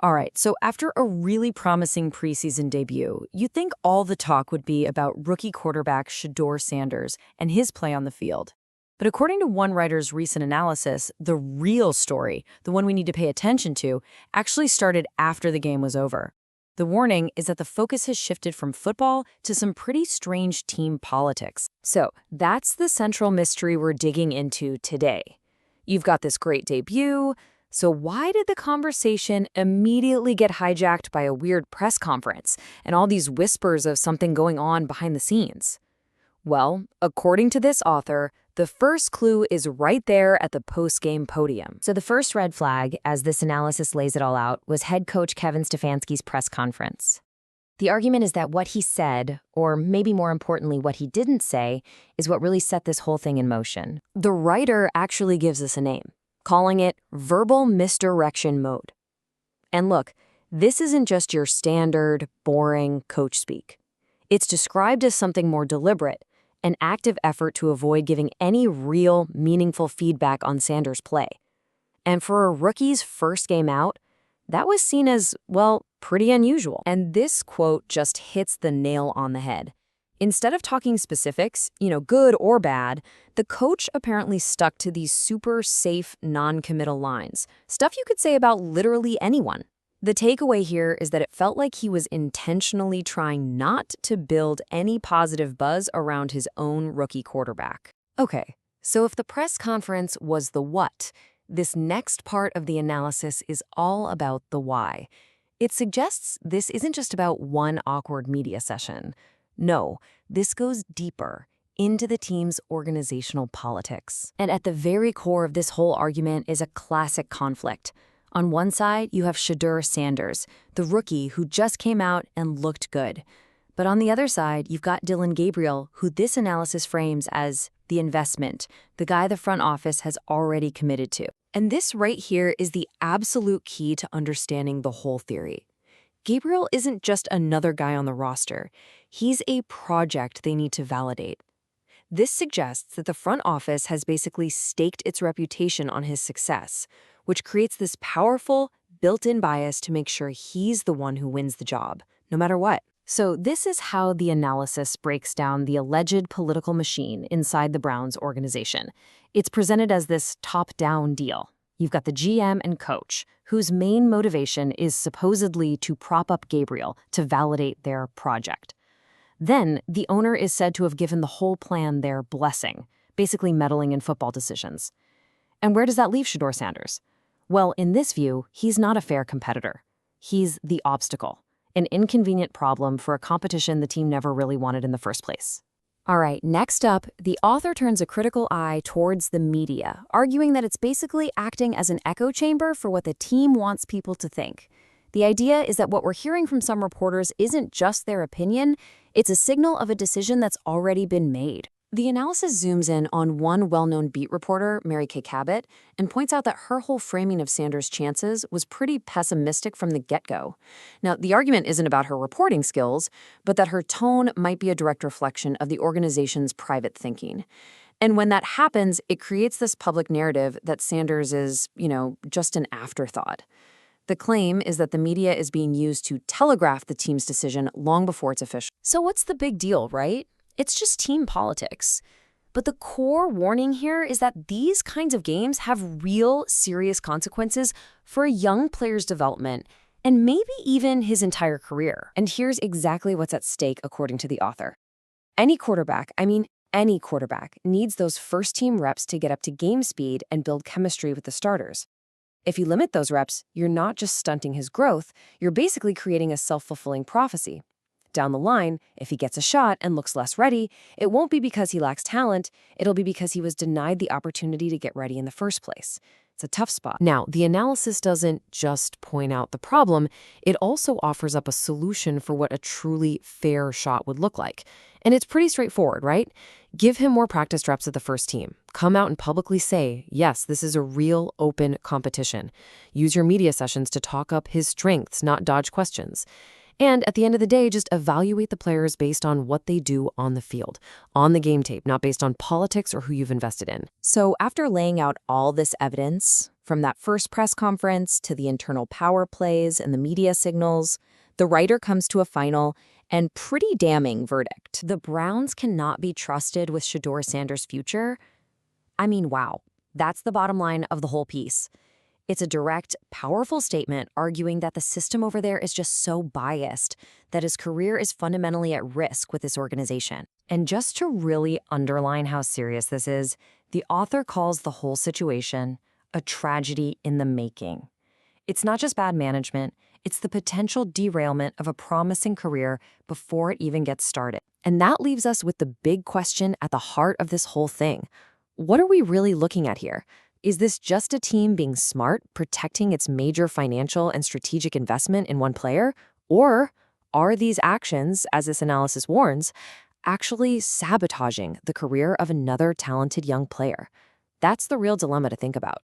All right, so after a really promising preseason debut, you'd think all the talk would be about rookie quarterback Shedeur Sanders and his play on the field. But according to one writer's recent analysis, the real story, the one we need to pay attention to, actually started after the game was over. The warning is that the focus has shifted from football to some pretty strange team politics. So that's the central mystery we're digging into today. You've got this great debut. So why did the conversation immediately get hijacked by a weird press conference and all these whispers of something going on behind the scenes? Well, according to this author, the first clue is right there at the post-game podium. So the first red flag, as this analysis lays it all out, was head coach Kevin Stefanski's press conference. The argument is that what he said, or maybe more importantly, what he didn't say, is what really set this whole thing in motion. The writer actually gives us a name, calling it verbal misdirection mode. And look, this isn't just your standard, boring coach speak. It's described as something more deliberate, an active effort to avoid giving any real, meaningful feedback on Sanders' play. And for a rookie's first game out, that was seen as, well, pretty unusual. And this quote just hits the nail on the head. Instead of talking specifics, good or bad, the coach apparently stuck to these super safe, non-committal lines, stuff you could say about literally anyone. The takeaway here is that it felt like he was intentionally trying not to build any positive buzz around his own rookie quarterback. Okay, so if the press conference was the what, this next part of the analysis is all about the why. It suggests this isn't just about one awkward media session. No, this goes deeper into the team's organizational politics. And at the very core of this whole argument is a classic conflict. On one side, you have Shedeur Sanders, the rookie who just came out and looked good. But on the other side, you've got Dillon Gabriel, who this analysis frames as the investment, the guy the front office has already committed to. And this right here is the absolute key to understanding the whole theory. Gabriel isn't just another guy on the roster. He's a project they need to validate. This suggests that the front office has basically staked its reputation on his success, which creates this powerful, built-in bias to make sure he's the one who wins the job, no matter what. So this is how the analysis breaks down the alleged political machine inside the Browns organization. It's presented as this top-down deal. You've got the GM and coach, whose main motivation is supposedly to prop up Gabriel to validate their project. Then, the owner is said to have given the whole plan their blessing, basically meddling in football decisions. And where does that leave Shedeur Sanders? Well, in this view, he's not a fair competitor. He's the obstacle, an inconvenient problem for a competition the team never really wanted in the first place. All right, next up, the author turns a critical eye towards the media, arguing that it's basically acting as an echo chamber for what the team wants people to think. The idea is that what we're hearing from some reporters isn't just their opinion, it's a signal of a decision that's already been made. The analysis zooms in on one well-known beat reporter, Mary Kay Cabot, and points out that her whole framing of Sanders' chances was pretty pessimistic from the get-go. Now, the argument isn't about her reporting skills, but that her tone might be a direct reflection of the organization's private thinking. And when that happens, it creates this public narrative that Sanders is, just an afterthought. The claim is that the media is being used to telegraph the team's decision long before it's official. So what's the big deal, right? It's just team politics. But the core warning here is that these kinds of games have real, serious consequences for a young player's development and maybe even his entire career. And here's exactly what's at stake, according to the author. Any quarterback, needs those first-team reps to get up to game speed and build chemistry with the starters. If you limit those reps, you're not just stunting his growth, you're basically creating a self-fulfilling prophecy. Down the line, if he gets a shot and looks less ready, it won't be because he lacks talent, it'll be because he was denied the opportunity to get ready in the first place. It's a tough spot. Now, the analysis doesn't just point out the problem, it also offers up a solution for what a truly fair shot would look like. And it's pretty straightforward, right? Give him more practice reps at the first team. Come out and publicly say, yes, this is a real open competition. Use your media sessions to talk up his strengths, not dodge questions. And at the end of the day, just evaluate the players based on what they do on the field, on the game tape, not based on politics or who you've invested in. So after laying out all this evidence, from that first press conference to the internal power plays and the media signals, the writer comes to a final and pretty damning verdict. The Browns cannot be trusted with Shedeur Sanders' future. I mean, wow. That's the bottom line of the whole piece. It's a direct, powerful statement arguing that the system over there is just so biased that his career is fundamentally at risk with this organization. And just to really underline how serious this is, the author calls the whole situation a tragedy in the making. It's not just bad management, it's the potential derailment of a promising career before it even gets started. And that leaves us with the big question at the heart of this whole thing. What are we really looking at here? Is this just a team being smart, protecting its major financial and strategic investment in one player? Or are these actions, as this analysis warns, actually sabotaging the career of another talented young player? That's the real dilemma to think about.